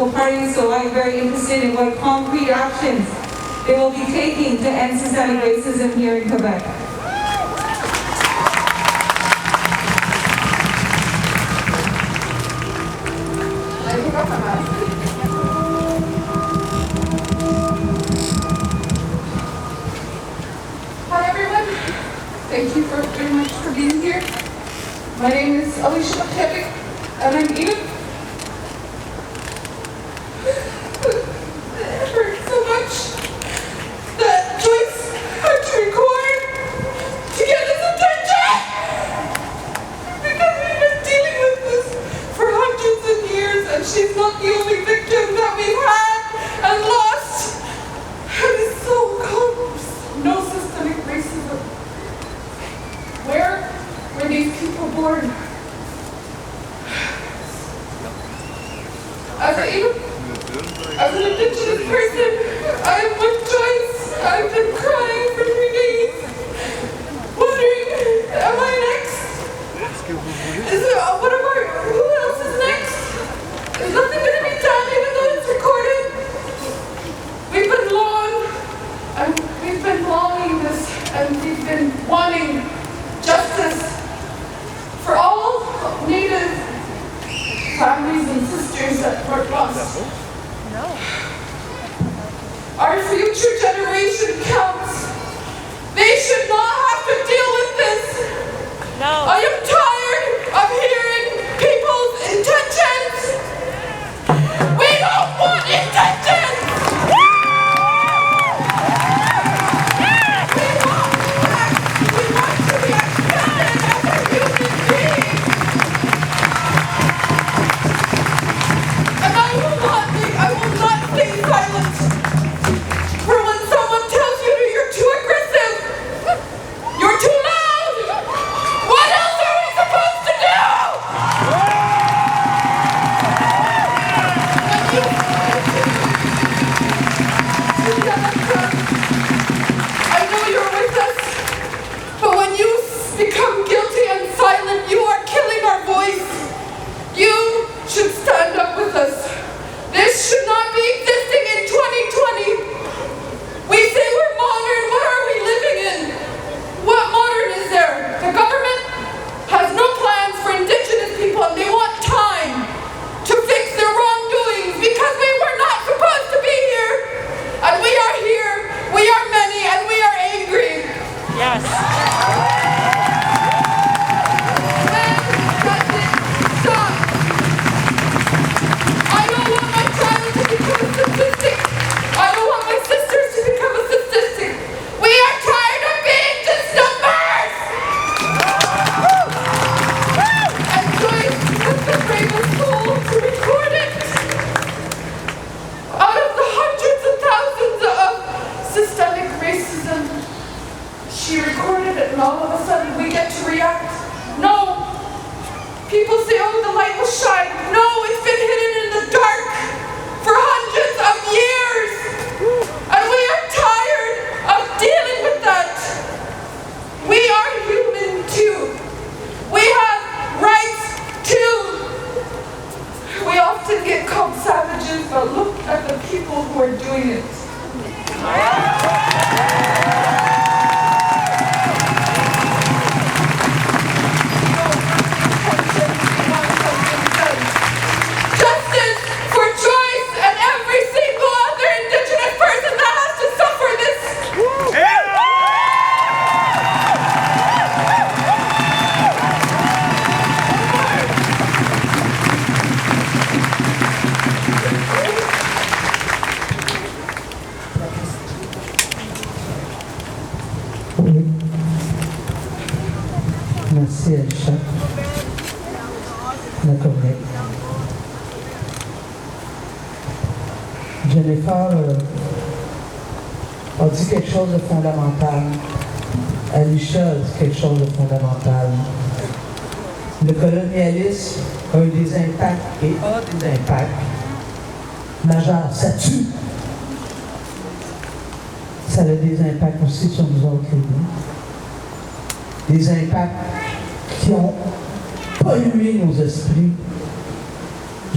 political parties, so I'm very interested in what concrete actions they will be taking to end systemic racism here in Quebec. Hi everyone, thank you very much for being here. My name is Alicia Kevik, and I'm Edith. It hurt so much that Joyce had to record to get his attention, because we've been dealing with this for hundreds of years, and she's not the only victim that we've had and lost. And it's so cold. No systemic racism. Where were these people born? As an Indigenous person, I am with Joyce. I've been crying for 3 days, wondering, am I next? Who else is next? Is nothing going to be done even though it's recorded? We've been longing this, and we've been wanting justice for all Native families and sisters that were lost. Our future generation counts. They should not have to deal with this. I am tired of hearing people's intentions. We don't want intentions. Merci Alicia. D'accord. Jennifer a dit quelque chose de fondamental. Alicia a dit quelque chose de fondamental. Le colonialisme a eu des impacts et a des impacts majeurs. Ça tue. Ça a des impacts aussi sur nous autres les des impacts qui ont pollué nos esprits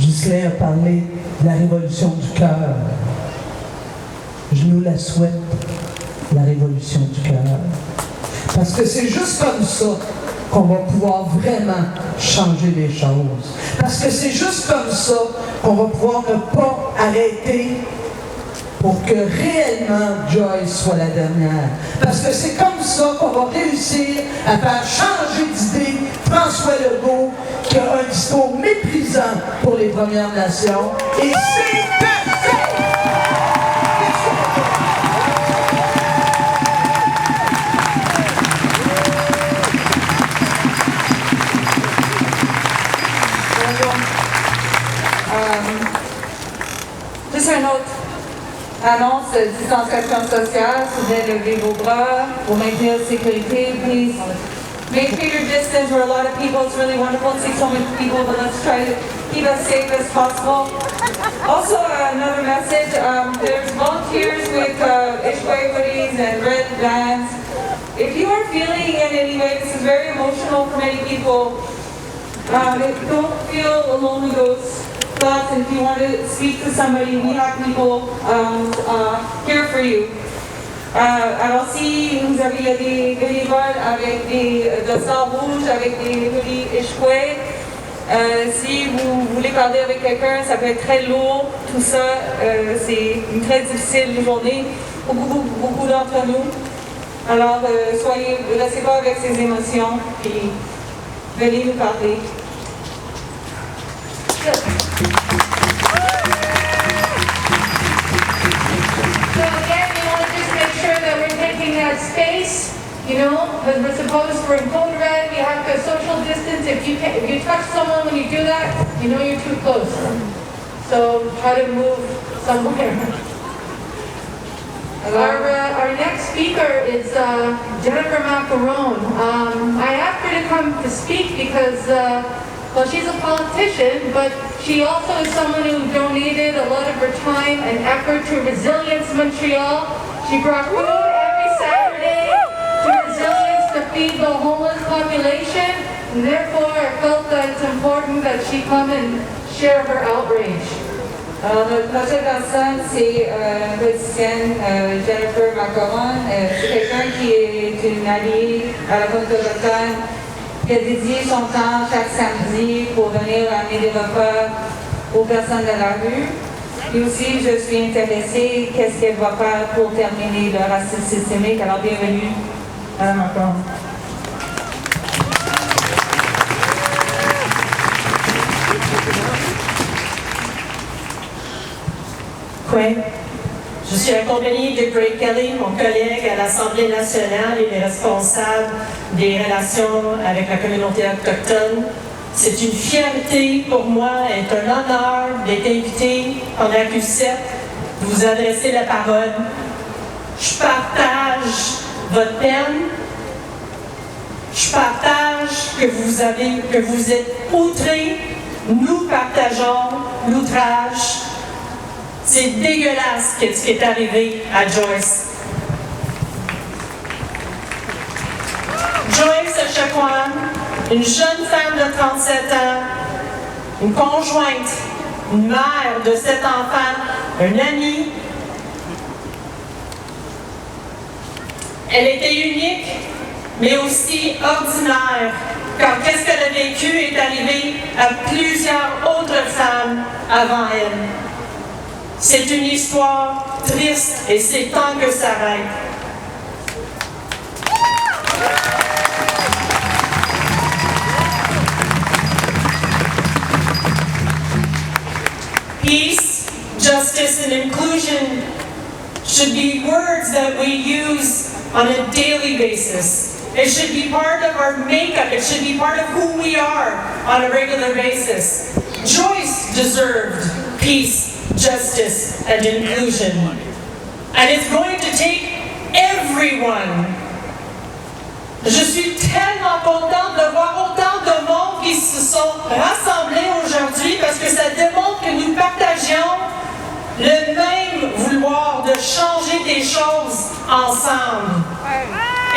Ghislain a parlé de la révolution du cœur. Je nous la souhaite, la révolution du cœur. Parce que c'est juste comme ça qu'on va pouvoir vraiment changer les choses. Parce que c'est juste comme ça qu'on va pouvoir ne pas arrêter pour que réellement Joyce soit la dernière. Parce que c'est comme ça qu'on va réussir à faire changer d'idée François Legault, qui a un discours méprisant pour les Premières Nations. Et c'est parfait! Juste un autre annonce, distanciation sociale, soudez levez vos bras pour maintenir la sécurité, please. Maintain your distance. We're a lot of people. It's really wonderful to see so many people, but let's try to keep as safe as possible. Also, another message, there's volunteers with Ishway hoodies and red bands. If you are feeling in any way, this is very emotional for many people. Don't feel alone with those thoughts. And if you want to speak to somebody, we have people here for you. Alors si vous avez des bénévoles avec des dossards rouges, avec des hoodies échoués, si vous voulez parler avec quelqu'un, ça peut être très lourd, tout ça, c'est une très difficile journée pour beaucoup d'entre nous. Alors laissez pas avec ces émotions, puis venez nous parler. So again, we want to just make sure that we're taking that space, because we're in code red, we have to social distance. If you touch someone when you do that, you're too close. So try to move somewhere. Our next speaker is Jennifer Macaron. I asked her to come to speak because she's a politician, but she also is someone who donated a lot of her time and effort to Resilience Montreal. She brought food every Saturday to Resilience to feed the homeless population, and therefore I felt that it's important that she come and share her outrage. Alors, notre prochaine personne, c'est une politicienne, Jennifer Macaron. C'est quelqu'un qui est une alliée à la communauté autochtone, qui a dédié son temps chaque samedi pour venir amener des repas aux personnes de la rue. Et aussi, je suis intéressée qu'est-ce qu'elle va faire pour terminer le racisme systémique. Alors, bienvenue, Mme Macaron. Je suis accompagnée de Greg Kelly, mon collègue à l'Assemblée nationale et les responsables des relations avec la communauté autochtone. C'est une fierté pour moi et un honneur d'être invité pendant Q7, de vous adresser la parole. Je partage votre peine. Je partage que vous êtes outrés. Nous partageons l'outrage. C'est dégueulasse ce qui est arrivé à Joyce. Joyce Echaquan, une jeune femme de 37 ans, une conjointe, une mère de 7 enfants, un ami. Elle était unique, mais aussi ordinaire, car qu'est-ce qu'elle a vécu est arrivé à plusieurs autres femmes avant elle. C'est une histoire triste et c'est temps que ça arrête. Peace, justice, and inclusion should be words that we use on a daily basis. It should be part of our makeup. It should be part of who we are on a regular basis. Joyce deserved peace, justice, and inclusion. And it's going to take everyone. Je suis tellement contente de voir autant de monde qui se sont rassemblés aujourd'hui parce que ça démontre que nous partagions le même vouloir de changer des choses ensemble.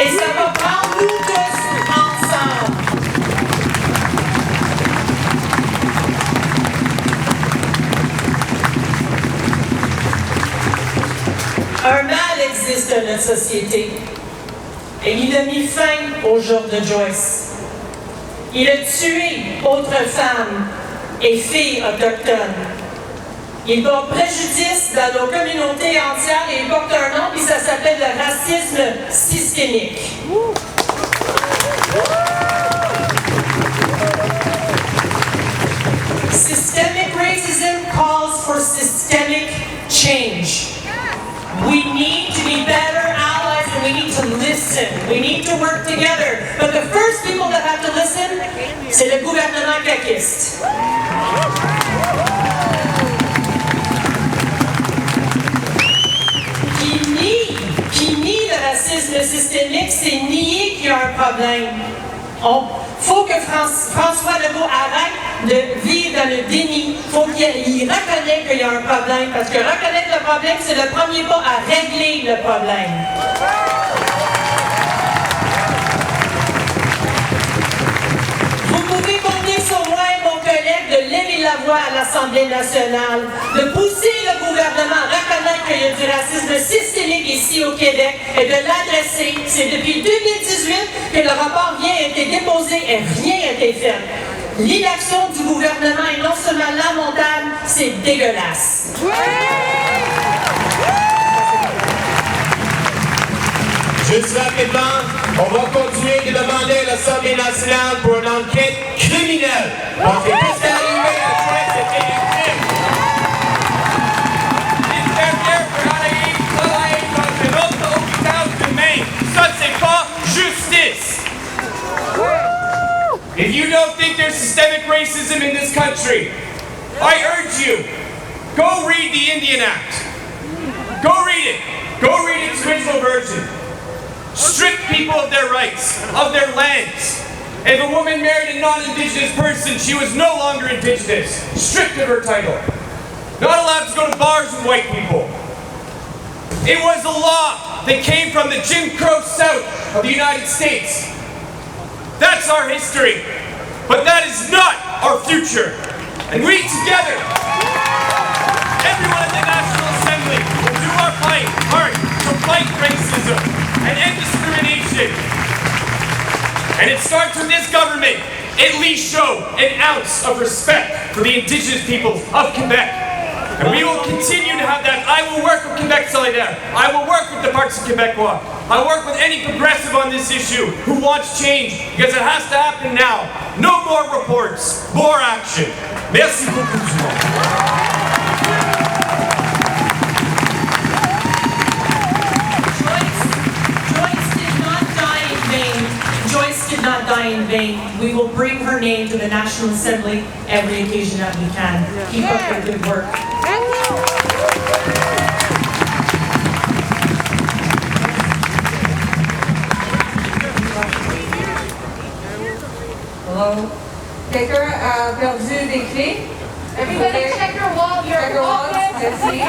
Et ça va prendre nous tous ensemble. racistes de notre société. Et il a mis fin au jour de Joyce. Il a tué autres femmes et filles autochtones. Il porte préjudice dans nos communautés entières et il porte un nom, puis ça s'appelle le racisme systémique. Systemic racism calls for systemic change. We need to be better allies and we need to listen. We need to work together. But the first people that have to listen, c'est le gouvernement caquiste. Qui nie le racisme systémique, c'est nier qu'il y a un problème. Il faut que François Legault arrête de vivre dans le déni. Il faut qu'il reconnaisse qu'il y a un problème, parce que reconnaître le problème, c'est le premier pas à régler le problème. Vous pouvez compter sur moi et mon collègue de lever la voix à l'Assemblée nationale, de pousser le gouvernement à reconnaître qu'il y a du racisme systémique ici au Québec et de l'adresser. C'est depuis 2018 que le rapport a été déposé et rien n'a été fait. L'inaction du gouvernement est non seulement lamentable, c'est dégueulasse. Juste rapidement, on va continuer de demander à l'Assemblée nationale pour une enquête criminelle. Parce que tout ce qui est arrivé à Joyce, c'était un crime. Ça, c'est pas justice. If you don't think there's systemic racism in this country, I urge you, go read the Indian Act. Go read it. Go read its original version. Strip people of their rights, of their lands. If a woman married a non-Indigenous person, she was no longer Indigenous. Stripped of her title. Not allowed to go to bars with white people. It was a law that came from the Jim Crow South of the United States. That's our history. But that is not our future. And we together, everyone in the National Assembly, will do our part to fight racism and end discrimination. And it starts with this government. At least show an ounce of respect for the Indigenous peoples of Quebec. And we will continue to have that. I will work with Quebec Solidaire. I will work with the Parks of Quebecois. I will work with any progressive on this issue who wants change, because it has to happen now. No more reports, more action. Merci beaucoup tout le monde. Joyce did not die in vain. We will bring her name to the National Assembly every occasion that we can. Keep up the good work. Hello? Quelqu'un a perdu des clés? Everybody check your wall, your Check your wallet. pockets. Merci.